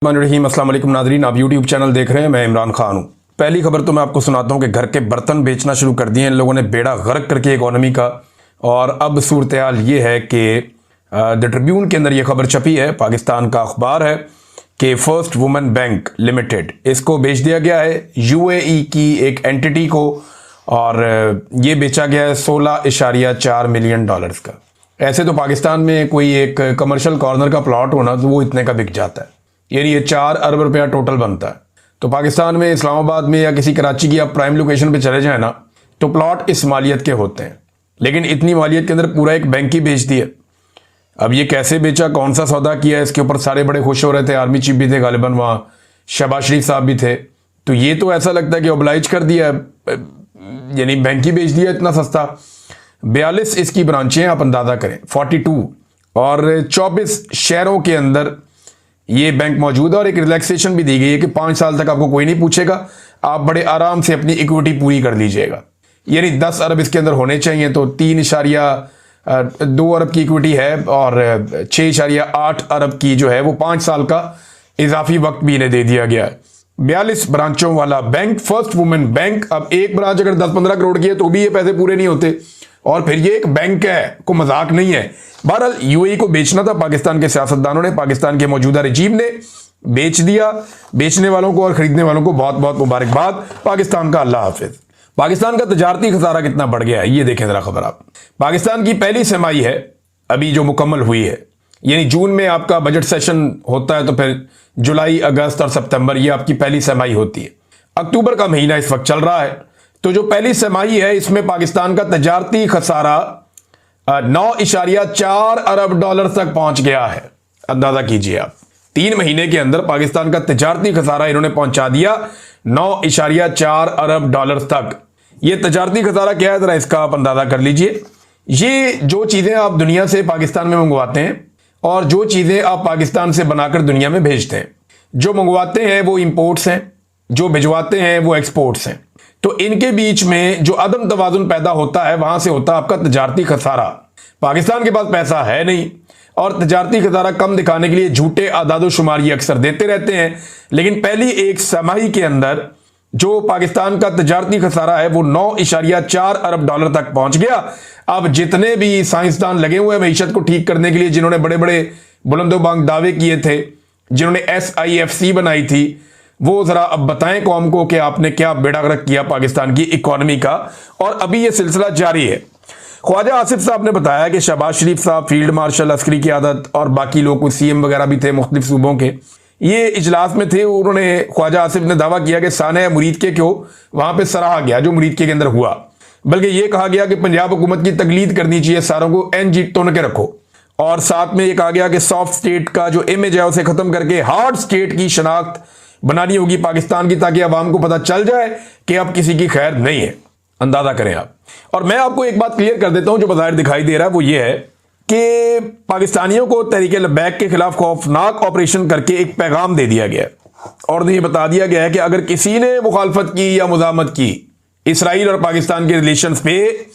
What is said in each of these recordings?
रहीम अस्सलाम वालेकुम नादरीन, आप यूट्यूब चैनल देख रहे हैं। मैं इमरान खान हूँ। पहली खबर तो मैं आपको सुनाता हूँ कि घर के बर्तन बेचना शुरू कर दिए इन लोगों ने, बेड़ा गर्क करके इकोनॉमी का। और अब सूरत हाल ये है कि द ट्रिब्यून के अंदर ये खबर छपी है, पाकिस्तान का अखबार है कि फर्स्ट वुमेन बैंक लिमिटेड, इसको बेच दिया गया है यूएई की एक एंटिटी को, और ये बेचा गया है $16.4 मिलियन का। ऐसे तो पाकिस्तान में कोई एक कमर्शियल कॉर्नर का प्लॉट होना तो वो इतने का बिक जाता है, यानी ये 4 अरब रुपया टोटल बनता है। तो पाकिस्तान में इस्लामाबाद में या किसी कराची की आप प्राइम लोकेशन पे चले जाए ना, तो प्लॉट इस मालियत के होते हैं, लेकिन इतनी मालियत के अंदर पूरा एक बैंक ही बेच दिया। अब ये कैसे बेचा, कौन सा सौदा किया, इसके ऊपर सारे बड़े खुश हो रहे थे। आर्मी चीफ भी थे गालिबन, वहां शहबाज शरीफ साहब भी थे। तो ये तो ऐसा लगता है कि ओब्लाइज कर दिया, यानी बैंक ही बेच दिया इतना सस्ता। 42 इसकी ब्रांचें हैं, आप अंदाजा करें 42, और 24 शहरों के अंदर ये बैंक मौजूद है। और एक रिलैक्सेशन भी दी गई है कि 5 साल तक आपको कोई नहीं पूछेगा, आप बड़े आराम से अपनी इक्विटी पूरी कर लीजिएगा। यानी 10 अरब इसके अंदर होने चाहिए, तो 3.2 अरब की इक्विटी है, और 6.8 अरब की जो है वो 5 साल का इजाफी वक्त भी इन्हें दे दिया गया है। 42 ब्रांचों वाला बैंक, फर्स्ट वुमेन बैंक। अब एक ब्रांच अगर 10-15 करोड़ की है तो भी ये पैसे पूरे नहीं होते, और फिर ये एक बैंक है, को मजाक नहीं है। बहरहाल यूएई को बेचना था पाकिस्तान के सियासतदानों ने, पाकिस्तान के मौजूदा रजीम ने बेच दिया। बेचने वालों को और खरीदने वालों को बहुत बहुत मुबारकबाद। पाकिस्तान का अल्लाह हाफिज। पाकिस्तान का तजारती खसारा कितना बढ़ गया है, ये देखें जरा खबर आप। पाकिस्तान की पहली सेमाई है अभी जो मुकम्मल हुई है, यानी जून में आपका बजट सेशन होता है, तो फिर जुलाई, अगस्त और सितंबर ये आपकी पहली सेमाई होती है। अक्टूबर का महीना इस वक्त चल रहा है, तो जो पहली सेमाही है इसमें पाकिस्तान का तजारती खसारा 9.4 अरब डॉलर तक पहुंच गया है। अंदाजा कीजिए आप, 3 महीने के अंदर पाकिस्तान का तजारती खसारा इन्होंने पहुंचा दिया 9.4 अरब डॉलर तक। ये तजारती खसारा क्या है, जरा इसका आप अंदाजा कर लीजिए। ये जो चीजें आप दुनिया से पाकिस्तान में मंगवाते हैं और जो चीजें आप पाकिस्तान से बनाकर दुनिया में भेजते हैं, जो मंगवाते हैं वो इंपोर्ट्स हैं, जो भिजवाते हैं वो एक्सपोर्ट्स हैं। तो इनके बीच में जो अदम तवाजुन पैदा होता है, वहां से होता है आपका तजारती खसारा। पाकिस्तान के पास पैसा है नहीं, और तजारती खसारा कम दिखाने के लिए झूठे आदादो शुमार ये अक्सर देते रहते हैं। लेकिन पहली एक सेमाही के अंदर जो पाकिस्तान का तजारती खसारा है वो 9.4 अरब डॉलर तक पहुंच गया। अब जितने भी साइंसदान लगे हुए हैं मईशत को ठीक करने के लिए, जिन्होंने बड़े बड़े बुलंदोबांग दावे किए थे, जिन्होंने SIFC बनाई थी, वो जरा अब बताएं कौम को कि आपने क्या बेड़ा गर्क किया पाकिस्तान की इकोनॉमी का। और अभी ये सिलसिला जारी है। ख्वाजा आसिफ साहब ने बताया कि शहबाज शरीफ साहब, फील्ड मार्शल अस्करी क़यादत और बाकी लोग, कुछ CM वगैरह भी थे मुख्तलिफ सूबों के, ये इजलास में थे। उन्होंने, ख्वाजा आसिफ ने दावा किया कि साने मुरीदके को वहां पर सराहा गया जो मुरीदके के अंदर हुआ, बल्कि ये कहा गया कि पंजाब हुकूमत की तकलीद करनी चाहिए, सारों को NG तोड़ के रखो। और साथ में ये कहा गया कि सॉफ्ट स्टेट का जो इमेज है उसे खत्म करके हार्ड स्टेट की शनाख्त बनानी होगी पाकिस्तान की, ताकि अवाम को पता चल जाए कि अब किसी की खैर नहीं है। अंदाजा करें आप। और मैं आपको एक बात क्लियर कर देता हूं, जो बाहर दिखाई दे रहा है वो ये है कि पाकिस्तानियों को तहरीक लब्बैक के खिलाफ खौफनाक ऑपरेशन करके एक पैगाम दे दिया गया है, और ये बता दिया गया है कि अगर किसी ने मुखालफत की या मुजामत की इसराइल और पाकिस्तान के रिलेशंस पे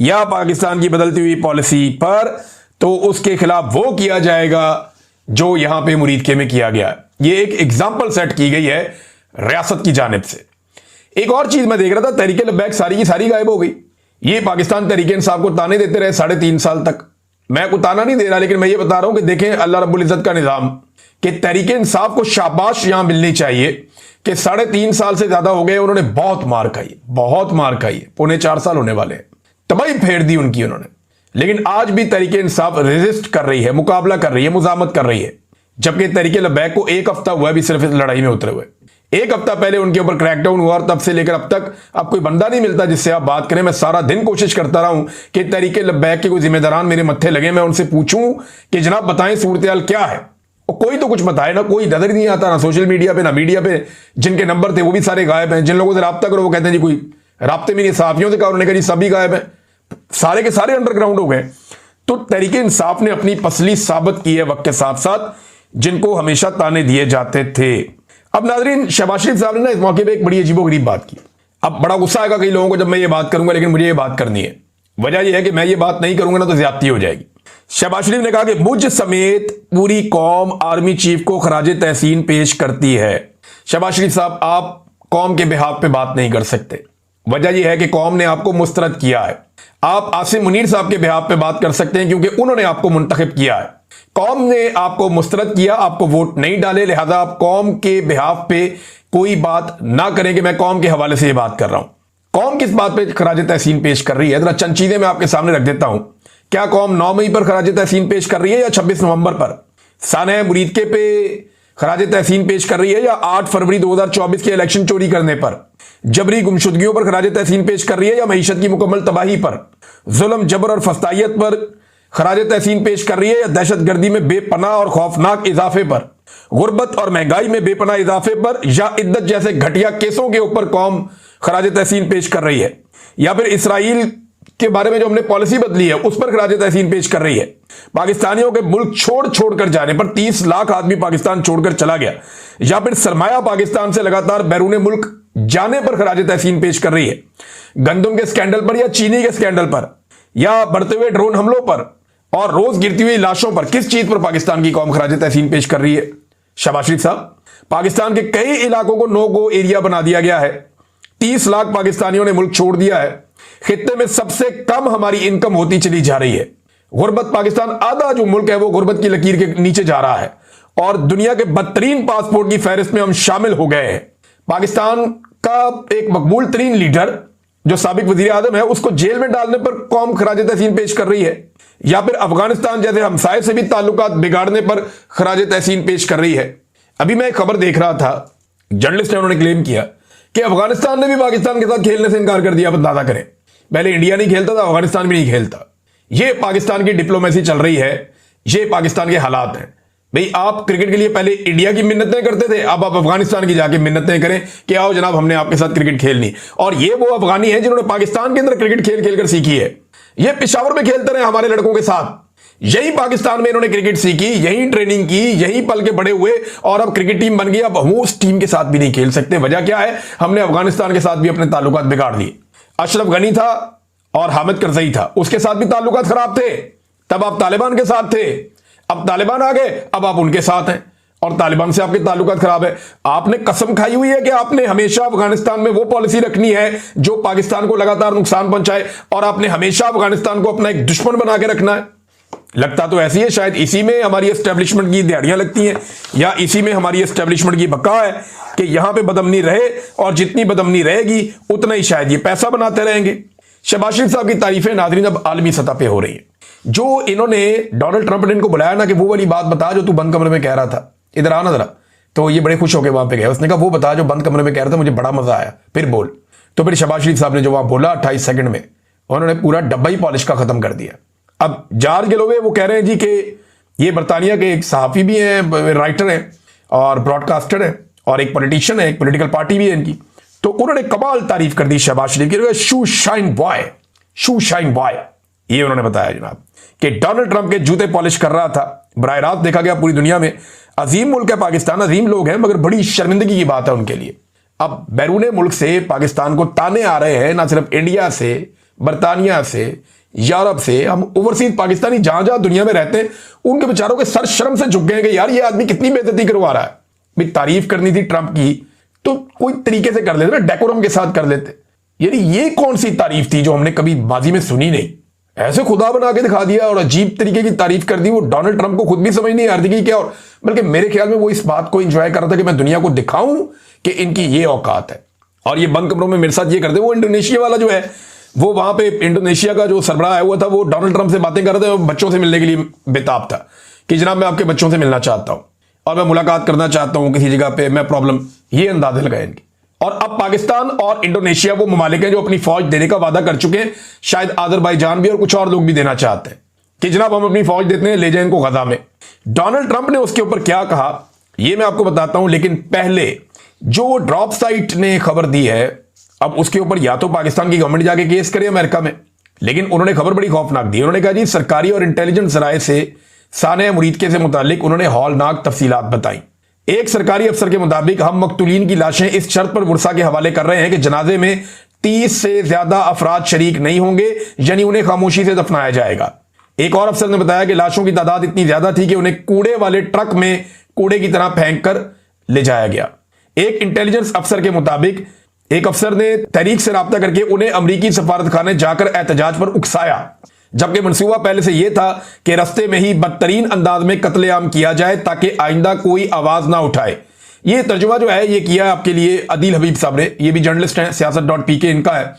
या पाकिस्तान की बदलती हुई पॉलिसी पर, तो उसके खिलाफ वो किया जाएगा जो यहां पे मुरीदके में किया गया है। ये एक एग्जाम्पल सेट की गई है रियासत की जानिब से। एक और चीज मैं देख रहा था, तहरीक लब्बैक सारी की सारी गायब हो गई। ये पाकिस्तान तहरीक इंसाफ को ताने देते रहे 3.5 साल तक। मैं को ताना नहीं दे रहा, लेकिन मैं ये बता रहा हूं कि देखें अल्लाह रब्बुल इज्जत का निजाम, कि तहरीक इंसाफ को शाबाश यहां मिलनी चाहिए कि 3.5 साल से ज्यादा हो गए, उन्होंने बहुत मार खाई, बहुत मार खाई। 3.25 साल होने वाले हैं, तबाही फेर दी उनकी उन्होंने। लेकिन आज भी तहरीक इंसाफ रेजिस्ट कर रही है, मुकाबला कर रही है, मुजामत कर रही है। जबकि तहरीक लब्बैक को 1 हफ्ता हुआ भी सिर्फ इस लड़ाई में उतरे हुए। 1 हफ्ता पहले उनके ऊपर क्रैकडाउन हुआ, और तब से लेकर अब तक अब कोई बंदा नहीं मिलता जिससे आप बात करें। मैं सारा दिन कोशिश करता रहा हूं कि तहरीक लब्बैक के कोई जिम्मेदारान मेरे मत्थे लगे, मैं उनसे पूछूं कि जनाब बताएं सूरत हाल क्या है। और कोई तो कुछ बताए ना, कोई नजर नहीं आता, ना सोशल मीडिया पे ना मीडिया पे। जिनके नंबर थे वो भी सारे गायब हैं। जिन लोगों से रब्ता करो वो कहते हैं जी कोई राब्ते में नहीं। सहाफियों से कहा, उन्होंने कहा जी सभी गायब हैं, सारे के सारे अंडरग्राउंड हो गए। तो तहरीक इंसाफ ने अपनी पसली साबित की है वक्त के साथ साथ, जिनको हमेशा ताने दिए जाते थे। अब नाजरीन, शहबाज शरीफ साहब ने ना इस मौके पे एक बड़ी अजीबोगरीब बात की। अब बड़ा गुस्सा आएगा कई लोगों को जब मैं ये बात करूंगा, लेकिन मुझे ये बात करनी है। वजह यह है कि मैं ये बात नहीं करूंगा ना तो ज्यादती हो जाएगी। शहबाज शरीफ ने कहा कि मुझ समेत पूरी कौम आर्मी चीफ को खराज तहसीन पेश करती है। शहबाज शरीफ साहब, आप कौम के बिहाफ पे बात नहीं कर सकते। वजह यह है कि कौम ने आपको मुस्तरद किया है। आप आसिम मुनीर साहब के बिहाफ पे बात कर सकते हैं क्योंकि उन्होंने आपको मुंतखब किया है। कौम ने आपको मुस्तरद किया, आपको वोट नहीं डाले, लिहाजा आप कौम के बिहाफ पे कोई बात ना करें कि मैं कौम के हवाले से ये बात कर रहा हूं। कौम किस बात पे खराज तहसीन पेश कर रही है, जरा चंद चीजें मैं आपके सामने रख देता हूं। क्या कौम 9 मई पर खराज तहसीन पेश कर रही है या 26 नवंबर पर? साने मुरीदके पे खराज तहसीन पेश कर रही है या 8 फरवरी 2024 के इलेक्शन चोरी करने पर? जबरी गुमशुदगियों पर खराज तहसीन पेश कर रही है या मईशत की मुकम्मल तबाही पर? जुल्म, जबर और फस्तायत पर खराज तहसीन पेश कर रही है या दहशतगर्दी में बेपनाह और खौफनाक इजाफे पर? गुर्बत और महंगाई में बेपनाह इजाफे पर या इद्दत जैसे घटिया केसों के ऊपर कौम खराज तहसीन पेश कर रही है? या फिर इसराइल के बारे में जो हमने पॉलिसी बदली है उस पर खराज तहसीन पेश कर रही है? पाकिस्तानियों के मुल्क छोड़कर जाने पर 30 लाख आदमी पाकिस्तान छोड़कर चला गया, या फिर सरमाया पाकिस्तान से लगातार बैरून मुल्क जाने पर खराज तहसीन पेश कर रही है? गंदम के स्कैंडल पर या चीनी के स्कैंडल पर या बढ़ते हुए ड्रोन हमलों पर और रोज गिरती हुई लाशों पर किस चीज पर पाकिस्तान की कौम खराज तहसीन पेश कर रही है? शहबाज शरीफ साहब, पाकिस्तान के कई इलाकों को नो गो एरिया बना दिया गया है। 30 लाख पाकिस्तानियों ने मुल्क छोड़ दिया है। खित्ते में सबसे कम हमारी इनकम होती चली जा रही है। गुर्बत, पाकिस्तान आधा जो मुल्क है वो गुर्बत की लकीर के नीचे जा रहा है और दुनिया के बदतरीन पासपोर्ट की फहरिस्त में हम शामिल हो गए हैं। पाकिस्तान का एक मकबूल तरीन लीडर जो साबिक वजीर आजम है उसको जेल में डालने पर कौम खराज तहसीन पेश कर रही है, या फिर अफगानिस्तान जैसे हमसाये से भी ताल्लुकात बिगाड़ने पर खराज तहसीन पेश कर रही है। अभी मैं एक खबर देख रहा था, जर्नलिस्ट ने, उन्होंने क्लेम किया कि अफगानिस्तान ने भी पाकिस्तान के साथ खेलने से इनकार कर दिया। अब अंदाजा करें, पहले इंडिया नहीं खेलता था, अफगानिस्तान भी नहीं खेलता। यह पाकिस्तान की डिप्लोमेसी चल रही है, ये पाकिस्तान के हालात हैं। भाई, आप क्रिकेट के लिए पहले इंडिया की मिन्नतें करते थे, अब आप अफगानिस्तान की जाके मिन्नतें करें कि आओ जनाब हमने आपके साथ क्रिकेट खेलनी। और ये वो अफगानी हैं जिन्होंने पाकिस्तान के अंदर क्रिकेट खेल खेल कर सीखी है। ये पेशावर में खेलते रहे हमारे लड़कों के साथ, यही पाकिस्तान में इन्होंने क्रिकेट सीखी, यही ट्रेनिंग की, यही पल के बड़े हुए और अब क्रिकेट टीम बन गई। अब हम उस टीम के साथ भी नहीं खेल सकते। वजह क्या है? हमने अफगानिस्तान के साथ भी अपने ताल्लुकात बिगाड़ दिए। अशरफ गनी था और हामिद करजई था, उसके साथ भी ताल्लुकात खराब थे। तब आप तालिबान के साथ थे, अब तालिबान आ गए, अब आप उनके साथ हैं और तालिबान से आपके ताल्लुकात खराब है। आपने कसम खाई हुई है कि आपने हमेशा अफगानिस्तान में वो पॉलिसी रखनी है जो पाकिस्तान को लगातार नुकसान पहुंचाए और आपने हमेशा अफगानिस्तान को अपना एक दुश्मन बना के रखना है। लगता तो ऐसी है, शायद इसी में हमारी एस्टेब्लिशमेंट की दिहाड़ियां लगती हैं या इसी में हमारी एस्टेब्लिशमेंट की बका है कि यहां पे बदअमनी रहे और जितनी बदअमनी रहेगी उतना ही शायद ये पैसा बनाते रहेंगे। शहबाज शरीफ साहब की तारीफें नाज़रीन अब आलमी सतह पे हो रही है। जो इन्होंने डोनाल्ड ट्रंप ने इनको बुलाया ना कि वो वाली बात बता जो तू बंद कमरे में कह रहा था, इधर आना जरा, तो ये बड़े खुश होकर वहां पे गए। उसने कहा वो बता जो बंद कमरे में कह रहा था, मुझे बड़ा मजा आया, फिर बोल। तो फिर शहबाज शरीफ साहब ने जो वहां बोला 28 सेकंड में उन्होंने पूरा डब्बा ही पॉलिश का खत्म कर दिया। अब जॉर्ज गैलोवे वो कह रहे हैं जी कि ये बरतानिया के एक सहाफ़ी भी हैं, राइटर हैं और ब्रॉडकास्टर हैं और एक पॉलिटिशियन है, एक पॉलिटिकल पार्टी भी है इनकी। तो उन्होंने कमाल तारीफ कर दी शहबाज शरीफ की, शू शाइन बॉय, शू शाइन बॉय। ये उन्होंने बताया जनाब कि डोनाल्ड ट्रंप के जूते पॉलिश कर रहा था। बराह रास्त देखा गया पूरी दुनिया में। अजीम मुल्क है पाकिस्तान, अजीम लोग हैं, मगर बड़ी शर्मिंदगी की बात है उनके लिए। अब बैरून मुल्क से पाकिस्तान को ताने आ रहे हैं, ना सिर्फ इंडिया से, बरतानिया से, यूरोप से। हम ओवरसीज पाकिस्तानी जहां जहां दुनिया में रहते हैं उनके बेचारों के सर शर्म से झुक गए कि यार ये आदमी कितनी बेइज्जती करवा रहा है। भाई, तारीफ करनी थी ट्रंप की तो कोई तरीके से कर लेते ना, डेकोरम के साथ कर लेते। यानी ये कौन सी तारीफ थी जो हमने कभी माजी में सुनी नहीं। ऐसे खुदा बना के दिखा दिया और अजीब तरीके की तारीफ कर दी। वो डोनाल्ड ट्रंप को खुद भी समझ नहीं आ रही थी क्या, और बल्कि मेरे ख्याल में वो इस बात को एंजॉय कर रहा था कि मैं दुनिया को दिखाऊं कि इनकी ये औकात है। और ये बंद कमरों में मेरे साथ ये करते। वो इंडोनेशिया वाला जो है, वो वहां पे इंडोनेशिया का जो सरबराह आया हुआ था, वो डोनाल्ड ट्रंप से बातें कर रहे थे और बच्चों से मिलने के लिए बेताब था कि जनाब मैं आपके बच्चों से मिलना चाहता हूं और मैं मुलाकात करना चाहता हूं किसी जगह पे, मैं प्रॉब्लम। ये अंदाजे लगाए इनके। और अब पाकिस्तान और इंडोनेशिया वो ममालिक हैं जो अपनी फौज देने का वादा कर चुके हैं। शायद अजरबैजान भी और कुछ और लोग भी देना चाहते हैं कि जनाब हम अपनी फौज देते हैं, ले जाए इनको गजा में। डोनाल्ड ट्रंप ने उसके ऊपर क्या कहा ये मैं आपको बताता हूं, लेकिन पहले जो ड्रॉप साइट ने खबर दी है, अब उसके ऊपर या तो पाकिस्तान की गवर्नमेंट जाके केस करे अमेरिका में, लेकिन उन्होंने खबर बड़ी खौफनाक दी। उन्होंने कहा जी सरकारी और इंटेलिजेंस जराये से साने मुरीदके से मुतालिक उन्होंने हौलनाक तफसीलात बताई। एक सरकारी अफसर के मुताबिक हम मकतूलीन की लाशें इस शर्त पर वर्षा के हवाले कर रहे हैं कि जनाजे में 30 से ज्यादा अफराद शरीक नहीं होंगे, यानी उन्हें खामोशी से दफनाया जाएगा। एक और अफसर ने बताया कि लाशों की तादाद इतनी ज्यादा थी कि उन्हें कूड़े वाले ट्रक में कूड़े की तरह फेंक कर ले जाया गया। एक इंटेलिजेंस अफसर के मुताबिक एक अफसर ने तहरीक से राब्ता करके उन्हें अमरीकी सफारतखाने जाकर एहतजाज पर उकसाया, जबकि मंसूबा पहले से यह था कि रस्ते में ही बदतरीन अंदाज में कत्लेआम किया जाए ताकि आइंदा कोई आवाज ना उठाए। यह तर्जुमा जो है ये किया आपके लिए अदील हबीब साहब ने, ये भी जर्नलिस्ट हैं, siyaasat.pk इनका है,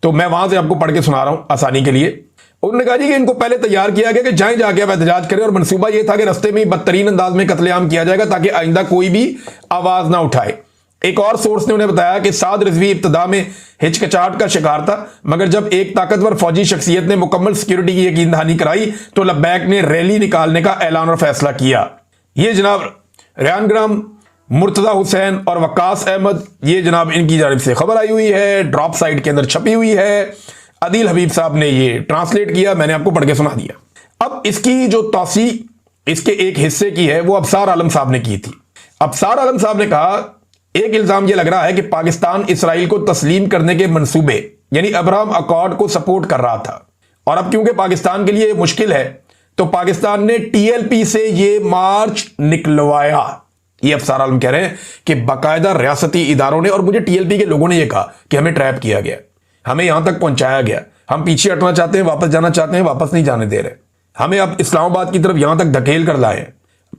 तो मैं वहां से आपको पढ़ के सुना रहा हूं आसानी के लिए। उन्होंने कहा जी कि इनको पहले तैयार किया गया कि जाएं जाके आप एहतजाज करें, और मंसूबा यह था कि रस्ते में ही बदतरीन अंदाज में कत्लेआम किया जाएगा ताकि आइंदा कोई भी आवाज ना उठाए। एक और सोर्स ने उन्हें बताया कि साद रिजवी इब्तदा में हिचकिचाहट का शिकार था, मगर जब एक ताकतवर फौजी शख्सियत ने मुकम्मल सिक्योरिटी की यकीन दहानी कराई तो लब्बैक ने रैली निकालने का ऐलान और फैसला किया। ये जनाब रेहान ग्राम, मुर्तजा हुसैन और वक्कास अहमद, ये जनाब इनकी जानिब से खबर आई हुई है, ड्रॉप साइट के अंदर छपी हुई है। अदील हबीब साहब ने ये ट्रांसलेट किया, मैंने आपको पढ़ के सुना दिया। अब इसकी जो तौसी इसके एक हिस्से की है वो अबसार आलम साहब ने की थी। अबसार आलम साहब ने कहा एक इल्जाम यह लग रहा है कि पाकिस्तान इसराइल को तस्लीम करने के मंसूबे यानी अब्राहम अकॉर्ड को सपोर्ट कर रहा था, और अब क्योंकि पाकिस्तान के लिए मुश्किल है तो पाकिस्तान ने टीएलपी से यह मार्च निकलवाया। ये अफसार आलम कह रहे हैं कि बाकायदा रियासती इदारों ने और मुझे टीएलपी के लोगों ने यह कहा कि हमें ट्रैप किया गया, हमें यहां तक पहुंचाया गया, हम पीछे हटना चाहते हैं, वापस जाना चाहते हैं, वापस नहीं जाने दे रहे, हमें अब इस्लामाबाद की तरफ यहां तक धकेल कर लाए,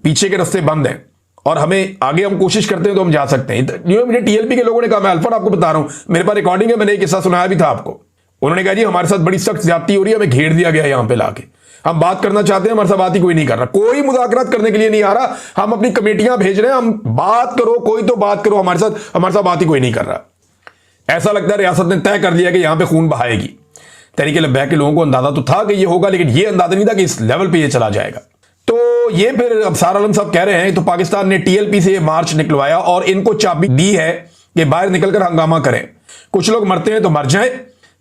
पीछे के रास्ते बंद हैं और हमें आगे हम कोशिश करते हैं तो हम जा सकते हैं। मुझे टीएलपी के लोगों ने कहा, मैं अल्फाड आपको बता रहा हूं, मेरे पास रिकॉर्डिंग है, मैंने एक किस्सा सुनाया भी था आपको। उन्होंने कहा जी हमारे साथ बड़ी सख्त ज्यादती हो रही है, हमें घेर दिया गया यहां पे लाके, हम बात करना चाहते हैं, हमारे साथ बात ही कोई नहीं कर रहा, कोई मुज़ाकरात करने के लिए नहीं आ रहा, हम अपनी कमेटियां भेज रहे हैं, हम बात करो, कोई तो बात करो, हमारे साथ बात ही कोई नहीं कर रहा। ऐसा लगता है रियासत ने तय कर लिया कि यहां पे खून बहाएगी। तहरीक लब्बैक के लोगों को अंदाजा तो था कि ये होगा, लेकिन ये अंदाजा नहीं था कि इस लेवल पे ये चला जाएगा। तो ये फिर अबसार आलम साहब कह रहे हैं तो पाकिस्तान ने टीएलपी से ये मार्च निकलवाया और इनको चाबी दी है कि बाहर निकलकर हंगामा करें। कुछ लोग मरते हैं तो मर जाएं,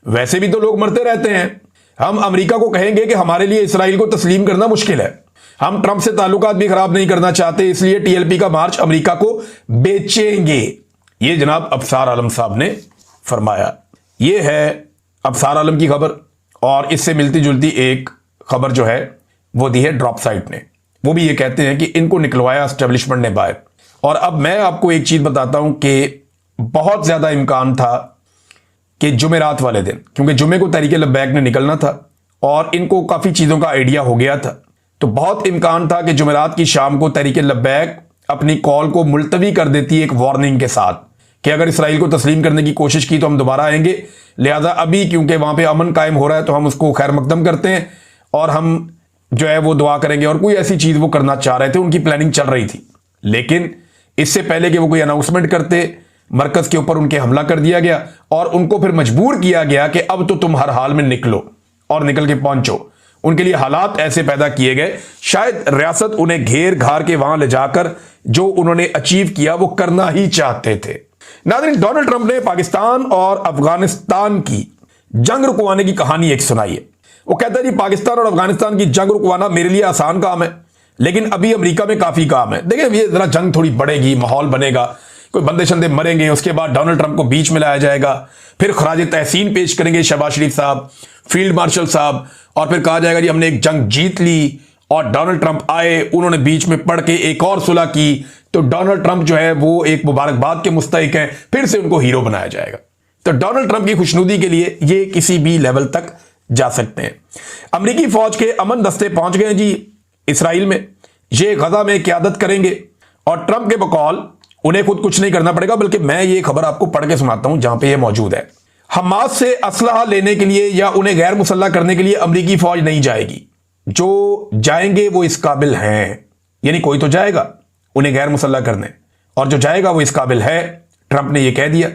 वैसे भी तो लोग मरते रहते हैं। हम अमेरिका को कहेंगे कि हमारे लिए इसराइल को तस्लीम करना मुश्किल है, हम ट्रंप से ताल्लुकात भी खराब नहीं करना चाहते, इसलिए टीएलपी का मार्च अमेरिका को बेचेंगे। ये जनाब अबसार आलम साहब ने फरमाया। ये है अबसार आलम की खबर, और इससे मिलती जुलती एक खबर जो है वो दी है ड्रॉप साइट ने। वो भी ये कहते हैं कि इनको निकलवाया एस्टेब्लिशमेंट ने बाहर। और अब मैं आपको एक चीज बताता हूं कि बहुत ज्यादा इम्कान था कि जुमेरात वाले दिन, क्योंकि जुमे को तहरीक लब्बैक ने निकलना था और इनको काफी चीजों का आइडिया हो गया था, तो बहुत इम्कान था कि जुमेरात की शाम को तहरीक लब्बैक अपनी कॉल को मुलतवी कर देती एक वार्निंग के साथ कि अगर इसराइल को तस्लीम करने की कोशिश की तो हम दोबारा आएंगे, लिहाजा अभी क्योंकि वहां पे अमन कायम हो रहा है तो हम उसको खैर मकदम करते हैं और हम जो है वो दुआ करेंगे। और कोई ऐसी चीज वो करना चाह रहे थे, उनकी प्लानिंग चल रही थी, लेकिन इससे पहले कि वो कोई अनाउंसमेंट करते मरकज के ऊपर उनके हमला कर दिया गया और उनको फिर मजबूर किया गया कि अब तो तुम हर हाल में निकलो और निकल के पहुंचो। उनके लिए हालात ऐसे पैदा किए गए, शायद रियासत उन्हें घेर घार के वहां ले जाकर जो उन्होंने अचीव किया वो करना ही चाहते थे। नाज़रीन, डोनाल्ड ट्रंप ने पाकिस्तान और अफगानिस्तान की जंग रुकवाने की कहानी एक सुनाई है। वो कहता है जी पाकिस्तान और अफगानिस्तान की जंग रुकवाना मेरे लिए आसान काम है, लेकिन अभी अमेरिका में काफी काम है। देखिए ये जरा जंग थोड़ी बढ़ेगी, माहौल बनेगा, कोई बंदे शंदे मरेंगे, उसके बाद डोनाल्ड ट्रंप को बीच में लाया जाएगा, फिर खराज तहसीन पेश करेंगे शहबाज शरीफ साहब, फील्ड मार्शल साहब, और फिर कहा जाएगा जी हमने एक जंग जीत ली और डोनाल्ड ट्रंप आए, उन्होंने बीच में पड़ के एक और सुलह की, तो डोनाल्ड ट्रंप जो है वो एक मुबारकबाद के मुस्तहिक हैं, फिर से उनको हीरो बनाया जाएगा। तो डोनाल्ड ट्रंप की खुशनुदी के लिए ये किसी भी लेवल तक जा सकते हैं। अमेरिकी फौज के अमन दस्ते पहुंच गए जी इसराइल में, ये गजा में क़यादत करेंगे और ट्रंप के बकौल उन्हें खुद कुछ नहीं करना पड़ेगा, बल्कि मैं ये खबर आपको पढ़ के सुनाता हूं जहां पे ये मौजूद है। हमास से असलहा लेने के लिए या उन्हें गैर मुसल्लह करने के लिए अमेरिकी फौज नहीं जाएगी, जो जाएंगे वो इस काबिल हैं, यानी कोई तो जाएगा उन्हें गैर मुसल्लह करने, और जो जाएगा वो इस काबिल है, ट्रंप ने ये कह दिया।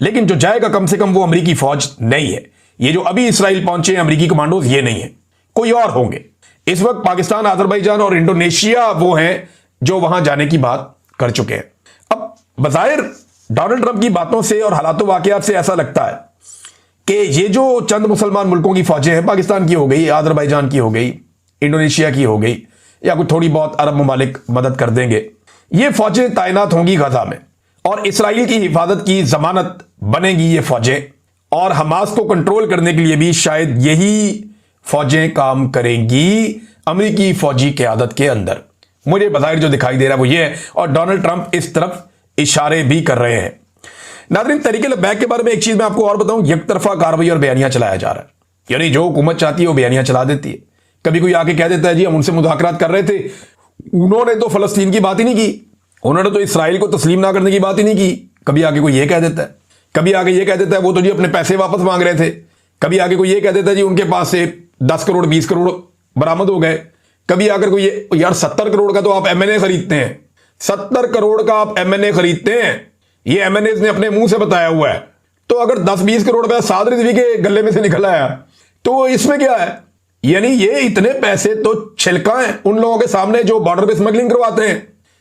लेकिन जो जाएगा कम से कम वो अमेरिकी फौज नहीं है। ये जो अभी इसराइल पहुंचे अमेरिकी कमांडोज ये नहीं है, कोई और होंगे। इस वक्त पाकिस्तान, अजरबैजान और इंडोनेशिया वो हैं जो वहां जाने की बात कर चुके हैं। अब बज़ाहिर डोनाल्ड ट्रंप की बातों से और हालातों वाकयात से ऐसा लगता है कि ये जो चंद मुसलमान मुल्कों की फौजें हैं, पाकिस्तान की हो गई, अजरबैजान की हो गई, इंडोनेशिया की हो गई, या कोई थोड़ी बहुत अरब ममालिक मदद कर देंगे, ये फौजें तैनात होंगी गजा में और इसराइल की हिफाजत की जमानत बनेगी ये फौजें, और हमास को कंट्रोल करने के लिए भी शायद यही फौजें काम करेंगी अमेरिकी फौजी क़यादत के अंदर। मुझे बाहर जो दिखाई दे रहा है वो ये है, और डोनाल्ड ट्रंप इस तरफ इशारे भी कर रहे हैं। नाज़रीन, तहरीक लब्बैक के बारे में एक चीज मैं आपको और बताऊं, एक तरफा कार्रवाई और बयानिया चलाया जा रहा है। यानी जो हुकूमत चाहती है वो बयानिया चला देती है। कभी कोई आके कह देता है जी हम उनसे मुज़ाकरात कर रहे थे, उन्होंने तो फलस्तीन की बात ही नहीं की, उन्होंने तो इसराइल को तस्लीम ना करने की बात ही नहीं की। कभी आगे कोई ये कह देता है, कभी आगे ये कह देता है वो तो जी अपने पैसे वापस मांग रहे थे, कभी आगे कोई ये कह देता है जी उनके पास से 10 करोड़ 20 करोड़ बरामद हो गए। कभी आकर कोई यार 70 करोड़ का तो आप एमएनए खरीदते हैं, 70 करोड़ का आप एमएनए खरीदते हैं, ये एमएनए ने अपने मुंह से बताया हुआ है। तो अगर 10-20 करोड़ रुपया साद रिजवी के गले में से निकल आया तो इसमें क्या है? यानी ये इतने पैसे तो छिलका है उन लोगों के सामने जो बॉर्डर पे स्मगलिंग करवाते हैं।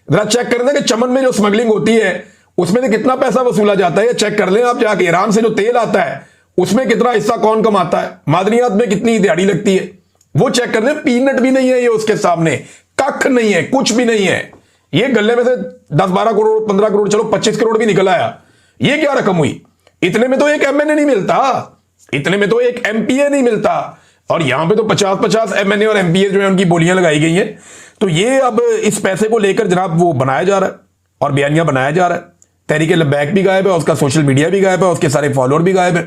जरा चेक कर दें कि चमन में जो स्मगलिंग होती है उसमें से कितना पैसा वसूला जाता है। चेक कर लें आप जाके, ईरान से जो तेल आता है उसमें कितना हिस्सा कौन कमाता है, मादनियात में कितनी दिहाड़ी लगती है, वो चेक कर लें। पीनट भी नहीं है ये उसके सामने, कख नहीं है, कुछ भी नहीं है। ये गले में से 10-12 करोड़ 15 करोड़ चलो 25 करोड़ भी निकल आया, ये क्या रकम हुई? इतने में तो एक एमएनए नहीं मिलता, इतने में तो एक एमपीए नहीं मिलता, और यहां पे तो 50-50 एमएनए और एमपीए जो है उनकी बोलियां लगाई गई हैं। तो ये अब इस पैसे को लेकर जनाब वो बनाया जा रहा है और बयानिया बनाया जा रहा है। तहरीक लब्बैक भी गायब है, उसका सोशल मीडिया भी गायब है, उसके सारे फॉलोअर भी गायब है।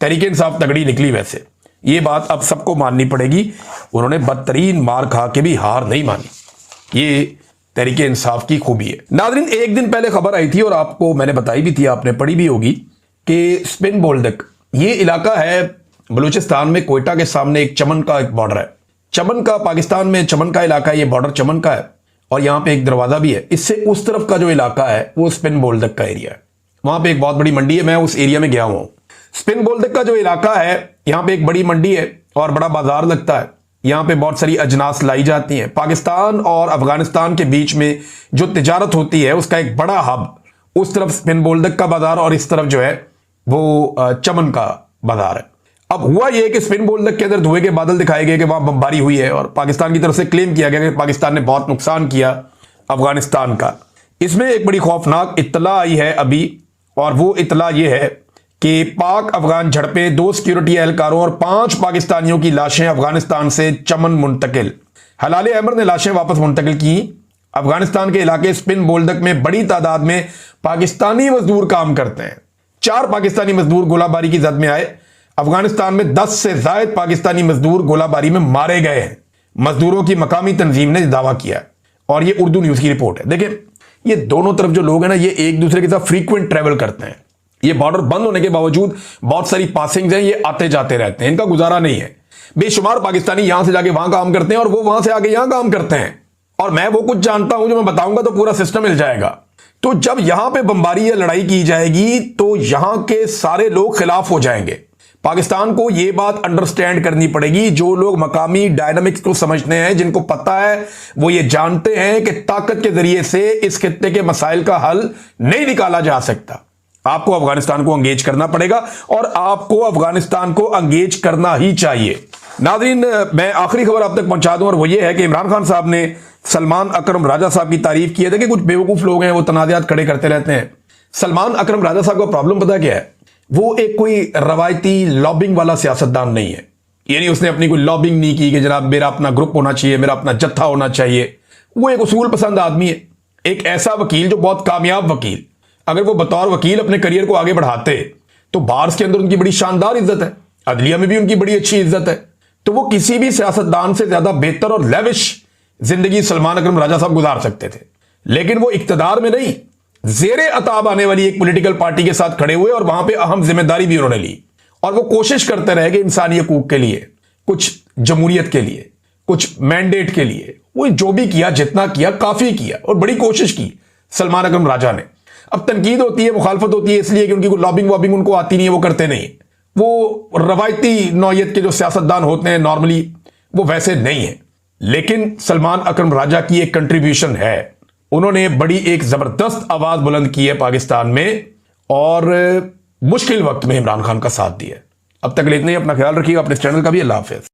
तहरीक इंसाफ तगड़ी निकली वैसे, ये बात अब सबको माननी पड़ेगी। उन्होंने बदतरीन मार खा के भी हार नहीं मानी, ये तहरीक इंसाफ की खूबी है। नाज़रीन, एक दिन पहले खबर आई थी और आपको मैंने बताई भी थी, आपने पढ़ी भी होगी कि स्पिन बोल्डक ये इलाका है बलूचिस्तान में, कोयटा के सामने एक चमन का एक बॉर्डर है। चमन का, पाकिस्तान में चमन का इलाका है, ये बॉर्डर चमन का है और यहां पे एक दरवाजा भी है। इससे उस तरफ का जो इलाका है वो स्पिन बोल्डक का एरिया है। वहां पे एक बहुत बड़ी मंडी है, मैं उस एरिया में गया हुआ हूं। स्पिन बोल्डक का जो इलाका है यहां पे एक बड़ी मंडी है और बड़ा बाजार लगता है। यहां पे बहुत सारी अजनास लाई जाती हैं। पाकिस्तान और अफगानिस्तान के बीच में जो तिजारत होती है उसका एक बड़ा हब उस तरफ स्पिन बोल्डक का बाजार और इस तरफ जो है वो चमन का बाजार है। अब हुआ यह कि स्पिन बोल्डक के अंदर धुएं के बादल दिखाए गए कि वहां बमबारी हुई है और पाकिस्तान की तरफ से क्लेम किया गया कि पाकिस्तान ने बहुत नुकसान किया अफगानिस्तान का। इसमें एक बड़ी खौफनाक इत्तला आई है अभी, और वो इत्तला ये है कि पाक अफगान झड़पें, 2 सिक्योरिटी एहलकारों और 5 पाकिस्तानियों की लाशें अफगानिस्तान से चमन मुंतकिल। हलाल अमर ने लाशें वापस मुंतकिल की। अफगानिस्तान के इलाके स्पिन बोल्डक में बड़ी तादाद में पाकिस्तानी मजदूर काम करते हैं। 4 पाकिस्तानी मजदूर गोलाबारी की जद में आए। अफगानिस्तान में 10 से ज्यादा पाकिस्तानी मजदूर गोलाबारी में मारे गए हैं, मजदूरों की मकामी तंजीम ने दावा किया और ये उर्दू न्यूज की रिपोर्ट है। देखिए, ये दोनों तरफ जो लोग हैं ना, ये एक दूसरे के साथ फ्रीक्वेंट ट्रेवल करते हैं। ये बॉर्डर बंद होने के बावजूद बहुत सारी पासिंग्स हैं, ये आते जाते रहते हैं, इनका गुजारा नहीं है। बेशुमार पाकिस्तानी यहां से जाके वहां काम करते हैं और वो वहां से आके यहां काम करते हैं। और मैं वो कुछ जानता हूं जो मैं बताऊंगा तो पूरा सिस्टम मिल जाएगा। तो जब यहां पे बमबारी या लड़ाई की जाएगी तो यहां के सारे लोग खिलाफ हो जाएंगे। पाकिस्तान को यह बात अंडरस्टैंड करनी पड़ेगी। जो लोग मकामी डायनामिक्स को समझते हैं, जिनको पता है, वो ये जानते हैं कि ताकत के जरिए से इस खित्ते के मसाइल का हल नहीं निकाला जा सकता। आपको अफगानिस्तान को अंगेज करना पड़ेगा और आपको अफगानिस्तान को अंगेज करना ही चाहिए। नाज़रीन, मैं आखिरी खबर आप तक पहुंचा दूं और वो ये है कि इमरान खान साहब ने सलमान अकरम राजा साहब की तारीफ की है। देखिए, कुछ बेवकूफ लोग हैं वो तनाज़ात खड़े करते रहते हैं। सलमान अकरम राजा साहब का प्रॉब्लम पता क्या है? वो एक कोई रवायती लॉबिंग वाला सियासतदान नहीं है। यानी उसने अपनी कोई लॉबिंग नहीं की कि जनाब मेरा अपना ग्रुप होना चाहिए, मेरा अपना जत्था होना चाहिए। वो एक उसूल पसंद आदमी है, एक ऐसा वकील जो बहुत कामयाब वकील। अगर वो बतौर वकील अपने करियर को आगे बढ़ाते तो बार्स के अंदर उनकी बड़ी शानदार इज्जत है, अदलिया में भी उनकी बड़ी अच्छी इज्जत है। तो वो किसी भी सियासतदान से ज्यादा बेहतर और लेविश जिंदगी सलमान अकरम राजा साहब गुजार सकते थे। लेकिन वो इक्तदार में नहीं, जेरे अताब आने वाली एक पॉलिटिकल पार्टी के साथ खड़े हुए और वहां पे अहम जिम्मेदारी भी उन्होंने ली। और वो कोशिश करते रहे कि इंसानी हकूक के लिए, कुछ जमहूरियत के लिए, कुछ मैंडेट के लिए, वो जो भी किया, जितना किया काफी किया और बड़ी कोशिश की सलमान अकरम राजा ने। अब तनकीद होती है, मुखालफत होती है इसलिए कि उनकी लॉबिंग वॉबिंग उनको आती नहीं है, वो करते नहीं। वो रवायती नौयत के जो सियासतदान होते हैं नॉर्मली, वो वैसे नहीं है। लेकिन सलमान अकरम राजा की एक कंट्रीब्यूशन है, उन्होंने बड़ी एक जबरदस्त आवाज बुलंद की है पाकिस्तान में और मुश्किल वक्त में इमरान खान का साथ दिया। अब तक इतना ही, अपना ख्याल रखिएगा, अपने चैनल का भी। अल्लाह हाफिज।